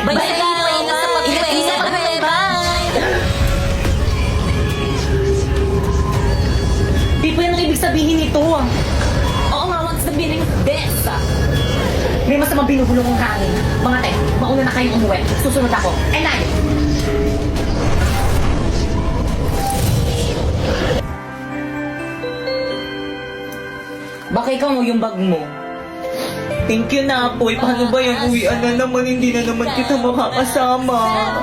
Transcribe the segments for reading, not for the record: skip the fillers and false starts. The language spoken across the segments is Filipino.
Bye sa inyo. Ingat sa pag-uwi. Bye. Di po yan ang ibig sabihin nito. Oo nga, wag sabihin ng des. May masamang binubulong ng hangin. Mga te, mauna na kayong umuwi. Susunod ako. And I... Baka ikaw mo yung bag mo. Thank you na, Apoy. Paano ba yan? Uwian na naman, hindi na naman kita makakasama.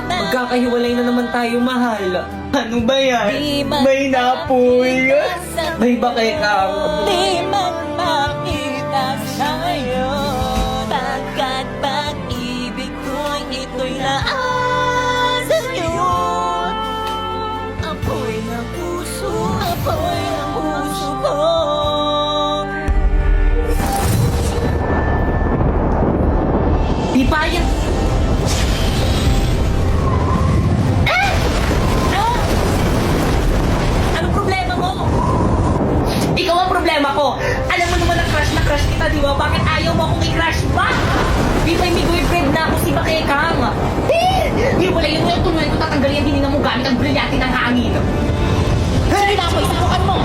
Magkakahiwalay na naman tayo, mahal. Ano ba yan? May na, Apoy. May ba kay Kang? Di man makita sa'yo, pagkat pag-ibig ko'y ito'y laan sa'yo. Apoy ng puso ko. Di pa yan. Anong problema mo? Ikaw ang problema ko. Alam mo naman na crush kita, di ba? Bakit ayaw mo akong i-crush ba? Di ba may boyfriend na ako si Bakekang? Di wala yun yung tuloy ko tatanggalin, hindi na mo gamit ang brilyante ng hangin. Sige na, Apoy, sabukan mo!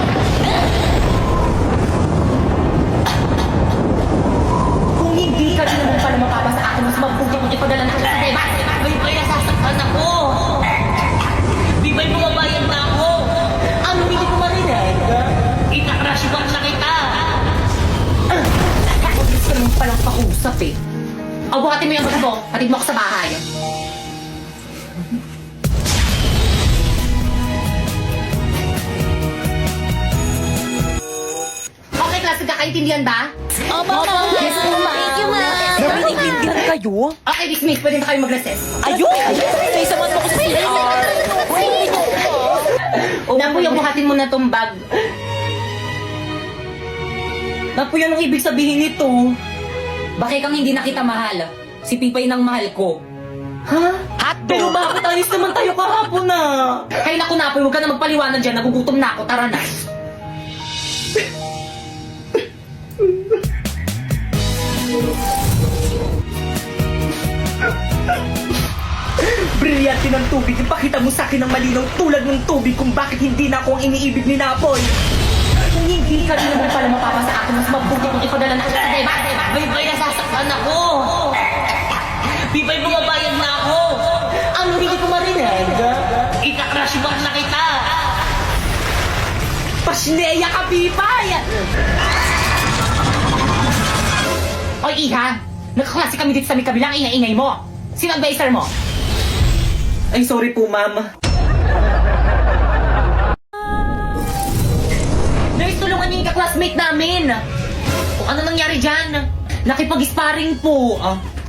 Kung hindi ka rin naman pala mapapasa akin, mas mabuti kung ipadala na kita sa debate. May ba'y nasasaktan ako? Di ba'y bumabayan na ako? Ano, hindi ko marinig? Ita-crush ba na kita? Gusto mo palang pakusap eh. O, buhatin mo yung bag mo. Hatid mo ako sa bahay. Okay, klase, kakaintindihan ba? Opo, ma'am. Yes, po, ma'am. Thank you, ma'am. Nabiniglindihan kayo? Okay, dismiss. Pwede na kayo mag-recess. Ayun! Sa isa man ako sa CR. Napuy, buhatin mo na tong bag. Napuy, anong ibig sabihin nito? Bakit kang hindi na kita mahal? Si Pipay nang mahal ko. Ha? Pero bakit alis naman tayo kahapon na? Ay naku, Napoy, huwag ka na magpaliwanag dyan. Nagugutom na ako. Tara na. Brilyante ng tubig. Ipakita mo sa akin ang malinaw tulad ng tubig kung bakit hindi na ako ang iniibig ni Napoy. Kung hindi ka rin naman pala mapapasa akin, mas mabuti kung ipadala na kita sa debate. Bibay, nasasaktan ako. Bibay, bumabayan na ako. Ano, hindi ko marinig? Ika-crush ba na kita? Pasneya ka, Bibay! Oy, Iha! Nagkaklase kami dito sa may kabilang ingay-ingay mo. Sino ang advisor mo? Ay, sorry po, ma'am. Nurse, tulungan niyo yung kaklasmate namin. Kung ano nangyari dyan? Nakipag-sparring po.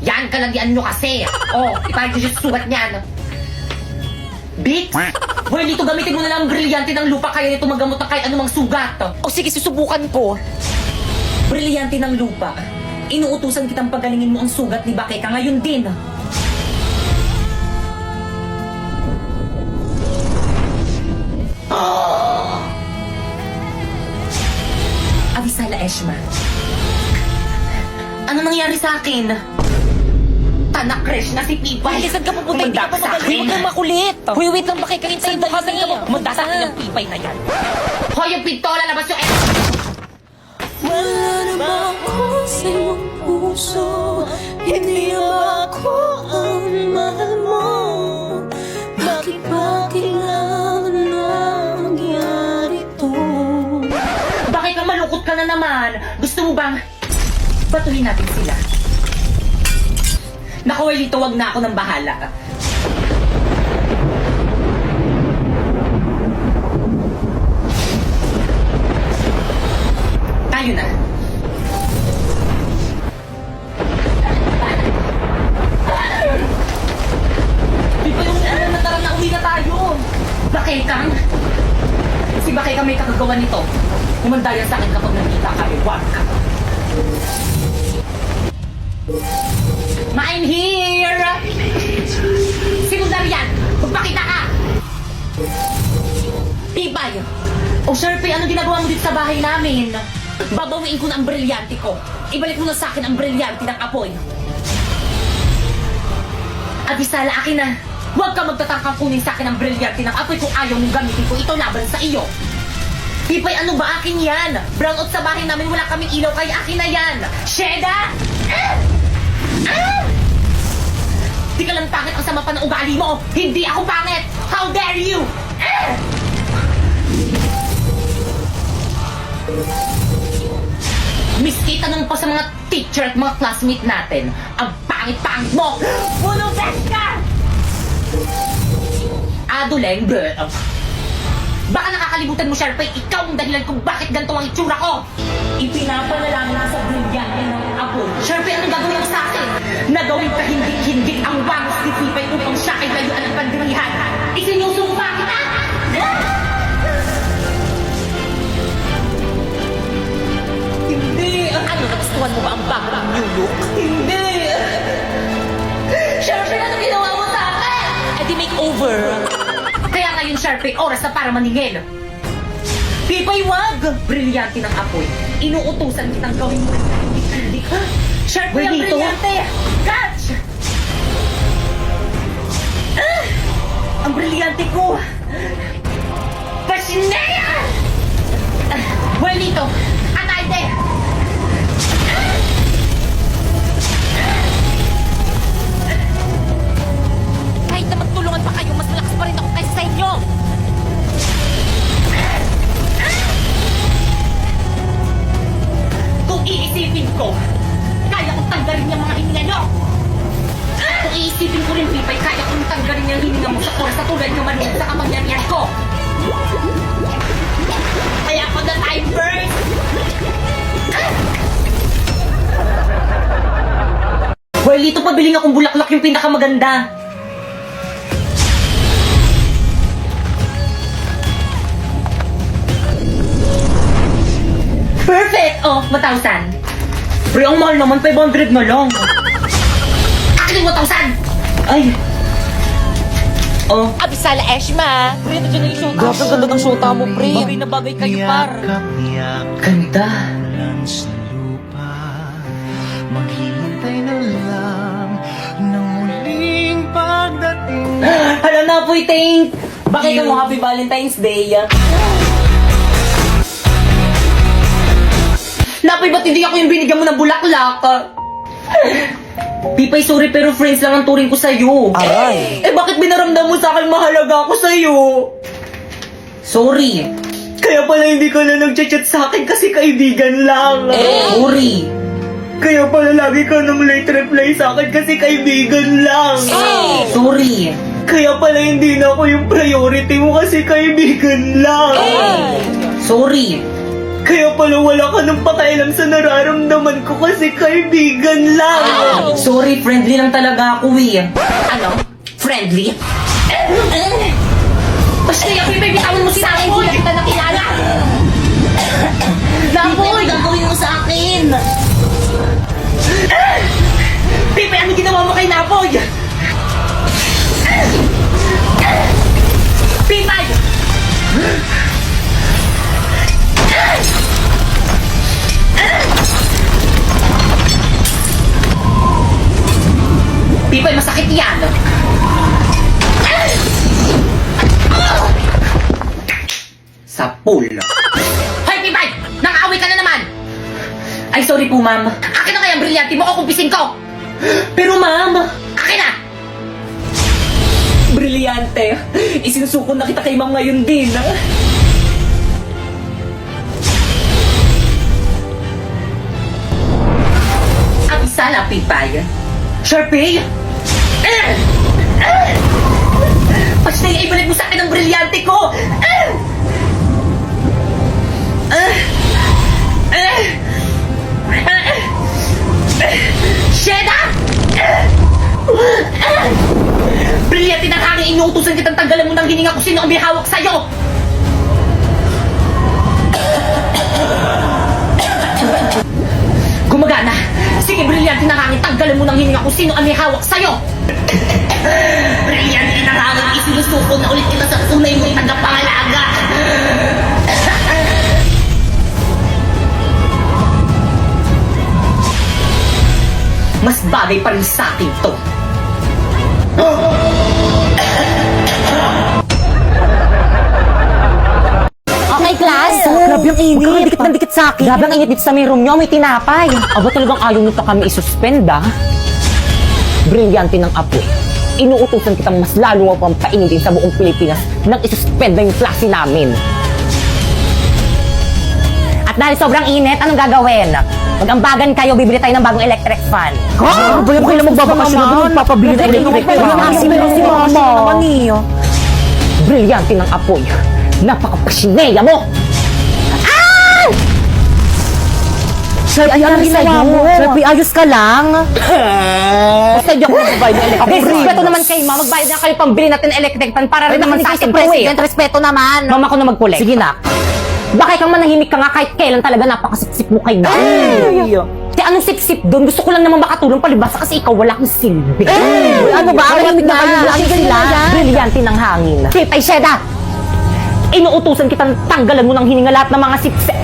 Yan, kalagyan nyo kasi. Ipahit nyo sa sugat niyan. Bix? Well, dito gamitin mo na lang ang brilyante ng lupa kaya nito magamot ng kahit anumang sugat. O sige, susubukan ko. Brilyante ng lupa. Inuutusan kitang pagalingin mo ang sugat ni Bakeka ngayon din. Avisala Eshma. Ano nangyari sa akin? Tanak-crush na si Pipay. Ay, saan ka pupunta? Hindi ka pa magaling. Huwag kang makulit. Huy, wait lang, bakit hintayin mo kasi ka pumunta sa akin ng Pipay na yan? Hoy, yung pinto, lalabas yung Wala naman ako sa iyong puso, hindi ba ako ang mahal mo? Bakit ba kailangan na mangyari to? Bakit ka malungkot ka na naman? Gusto mo bang batuhin natin sila? Naku, Lito, wag na ako ng bahala. Tayo na. Di ba yung na tara na uwi na tayo? Bakekang? Si Bakekang may kakagawa nito. Humandaya sa akin kapag nakita kami. Wag ka. I'm here! Sino na riyan? Magpakita ka! Tibay! O Sharpie, anong ginagawa mo dito sa bahay namin? Babawiin ko na ang brilyante ko. Ibalik mo na sa akin ang brilyante ng apoy. Abisala, akin na. Huwag ka magtatangkang kunin sa akin ang brilyante ng apoy kung ayaw mong gamitin ko ito laban sa iyo. Pipay, ano ba akin yan? Brownout sa bahay namin, wala kaming ilaw, kaya akin na yan. Sheda! Di ka lang pangit ang sama pa ng ugali mo. Hindi ako pangit. How dare you? Miski tanong pa sa mga teacher at mga classmate natin, ang pangit-pangit mo! Puno ka! Aduleng, baka nakakalimutan mo, Sharpay, ikaw ang dahilan kung bakit ganito ang itsura ko! Ipinapanalangin ko sa brilyante ng apoy. Sharpay, anong gagawin mo sa akin? Nagawin ka hindi ang wangis ni Pipay upang siya ay layuan ng pandirihan. Isinusumpa kita! Hindi! Ano, nagustuhan mo ba ang bagong new look? Hindi! Sharpay, ano ginawa mo sa akin? Eh di makeover. Kaya ngayon, Sharpay, oras na para maningil. Pipay, wag! Brilyante ng apoy. Inuutusan kitang gawin mo. Hindi ka. Sharpay, ang Dito? brilyante! Catch! Ang brilyante ko! Pasinea! Buenito! Atayde! Kahit na magtulungan pa kayo, mas malakas pa rin ako kaysa sa inyo. Kung iisipin ko, kaya kong tanggalin yung mga hininga nyo! Kung iisipin ko rin, Pipay, kaya kong tanggalin yung hininga mo sa oras sa tulad yung manuot sa kapangyarihan ko! Kaya ako na time first! Well, dito pabiling akong bulaklak yung pinakamaganda! Perfect! Oh, 1,000. Pre, ang mahal naman, 500 na lang. Akin yung 1,000! Ay. Oh. Abisala Eshma. Pre, nandiyan na yung shota. Grabe, ang ganda ng shota mo, pre. Bagay na bagay kayo, par. Ganda. Sa lupa, maghihintay na lang ng muling pagdating. Hala na po, thank. Bakit ka mo Happy Valentine's Day? Napay, ba't hindi ako yung binigyan mo ng bulaklak? Pipay, sorry pero friends lang ang turing ko sa'yo. Aray. Eh bakit binaramdam mo sa akin mahalaga ako sa'yo? Sorry. Kaya pala hindi ka na nag-chat sa akin kasi kaibigan lang. Sorry. Kaya pala lagi ka nang late reply sa akin kasi kaibigan lang. Sorry. Kaya pala hindi na ako yung priority mo kasi kaibigan lang. Sorry. Kaya pala wala ka nang pakialam sa nararamdaman ko kasi kaibigan lang. Sorry, friendly lang talaga ako eh. Ano? Friendly? Basta yung Pipay, bitawan mo sa akin, hindi kita nakilala. Lapoy! Gagawin mo sa akin! Pipay, ano ginawa mo kay Napoy? Pipay! Pipay, masakit yan! Sa pool. Hoy, Pipay! Nang-away ka na naman! Ay, sorry po, ma'am. Akin na kaya ang brilyante mo o kumpisin ko? Pero, ma'am! Akin na! Brilyante. Isinusuko na kita kay ma'am ngayon din. Abisala, Pipay. Sharpay! Basta yung ibalik mo sa akin ang brilyante ko! Sheda! Brilyante ng hangin, inuutusan kitang tanggalan mo ng hininga kung sino ang may hawak sa'yo! Gumagana! Sige, brilyante ng hangin, tanggalan mo ng hininga kung sino ang may hawak sa'yo! Brilyante ng hangin, isinusuko na ulit kita sa tunay mong tagapangalaga! Mas bagay pa rin sa akin to. Okay, class. Grabe ang init. Huwag dikit ng dikit sa akin. Grabe ang init dito sa may room nyo. May tinapay. Aba talagang ayaw nito kami isuspend, ah. Brilyante ng apoy. Inuutusan kitang mas lalo mo pang painitin sa buong Pilipinas nang isuspend na yung klase namin. At dahil sobrang init, anong gagawin? Mag-ambagan kayo, bibili tayo ng bagong electric fan. Ano ba yung kailan magbabakasyon na doon? Papabili ng electric fan. Si Mama. Brilyante ng apoy. Napaka-pasineya mo! Sir, ano ginawa mo? Sir, ayos ka lang. Basta di ako magbayad ng electric. Respeto naman kayo, ma. Magbayad na kayo pambili natin ng electric fan para rin naman sa akin. President, respeto naman. Mama ko na magkulit. Sige na. Bakit kang manahimik ka nga kahit kailan talaga napakasipsip mo kay na? Kaya anong sip-sip doon? Gusto ko lang naman makatulong palibasa kasi ikaw wala kang silbi. Ano ba? Malamig na kayo lagi sila. Brilyante ng hangin. Ay, Sheda! Inuutusan kitang tanggalan mo ng hininga lahat ng mga sip-sip.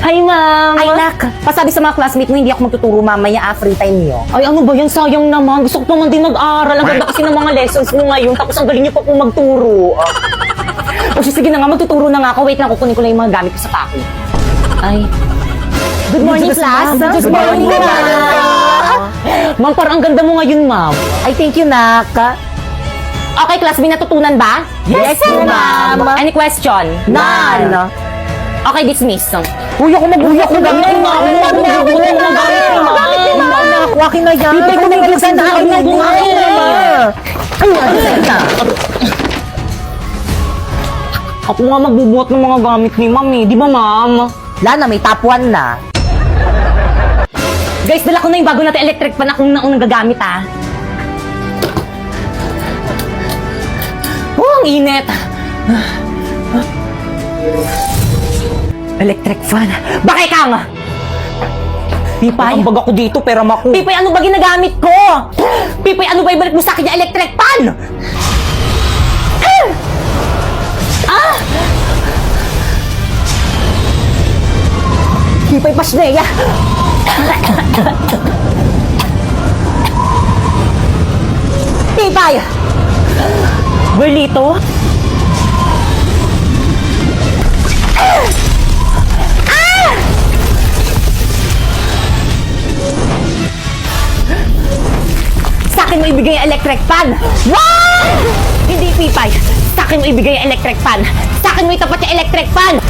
Hi, ma'am! Ay, nak. Pasabi sa mga classmate mo, hindi ako magtuturo mamaya, free time niyo. Ay, ano ba yan? Sayang naman. Gusto ko naman din mag-aral. Ang ganda kasi ng mga lessons mo ngayon. Tapos ang galing niyo pa po magturo. O sige na nga, magtuturo na nga ako. Wait lang, kukunin ko lang yung mga gamit ko sa pako. Ay. Good morning, class. Good morning, ma'am. Ma'am, parang ang ganda mo ngayon, ma'am. Ay, thank you, nak. Okay, class, may natutunan ba? Yes, ma'am. Any question? None. Okay, dismiss. Uy, ako mag-uyak ko gamit yung mga Akin na yan. Bibay ko na yung Akin na yan. Ako nga magbubuhat ng mga gamit ni ma'am eh. Di ba, ma'am? Lana, may top 1 na. Guys, dala ko na yung bago natin electric fan na kung naunang gagamit, ah. Oh, ang init. Electric fan. Bakit kang? Pipay. Ang baga ko dito, pero maku. Pipay, ano ba ginagamit ko? Pipay, ano ba ibalik mo sa akin yung electric fan? Pipay, pasneya. Pipay! Berlito? Sa akin mo ibigay yung electric fan! Wow! Hindi, Pipay. Sa akin mo ibigay yung electric fan. Sa akin mo itapat yung electric fan.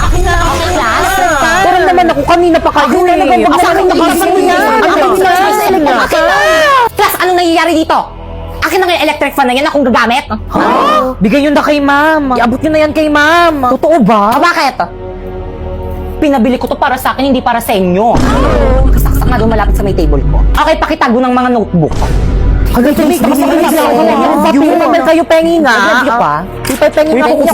Akin na lang ako, class. Pero naman ako kanina pa kayo eh. Ako Akin na Class, anong nangyayari dito? Akin na nga yung electric fan na yan, akong gagamit. Bigay nyo na kay ma'am. Iabot nyo na yan kay ma'am. Totoo ba? Bakit? Pinabili ko to para sa akin, hindi para sa inyo. Kasaksak nga doon malapit sa may table ko. Okay, pakitago ng mga notebook. Hanggang tumis na kasi kayo pengi nga. Pipay pengi nga ako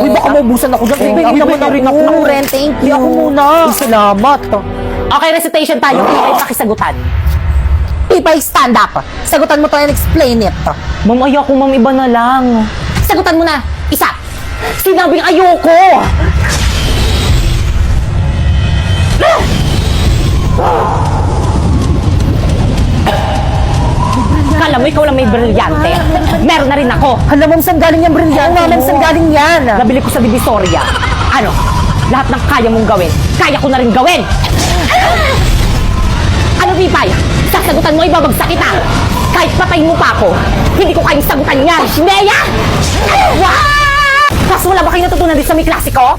Uy, baka maubusan ako dyan. Pengi naman na rin ako. Thank you. Ako muna. Salamat. Okay, recitation tayo. Okay, pakisagutan. Pipay, stand up. Sagutan mo to and explain it. Ma'am, ayoko, ma'am, iba na lang. Sagutan mo na. Isa. Sinabing ayoko. Kala mo, ikaw lang may brilyante. Meron na rin ako. Alam mo, saan galing yung brilyante mo? Saan galing yan? Nabili ko sa Divisoria. Ano? Lahat ng kaya mong gawin, kaya ko na rin gawin. Ano, Pipay? Sasagutan mo, ibabagsak kita. Kahit patay mo pa ako, hindi ko kayang sagutan yan. Shineya! Wow! Kaso wala ba kayo natutunan din sa may klasiko?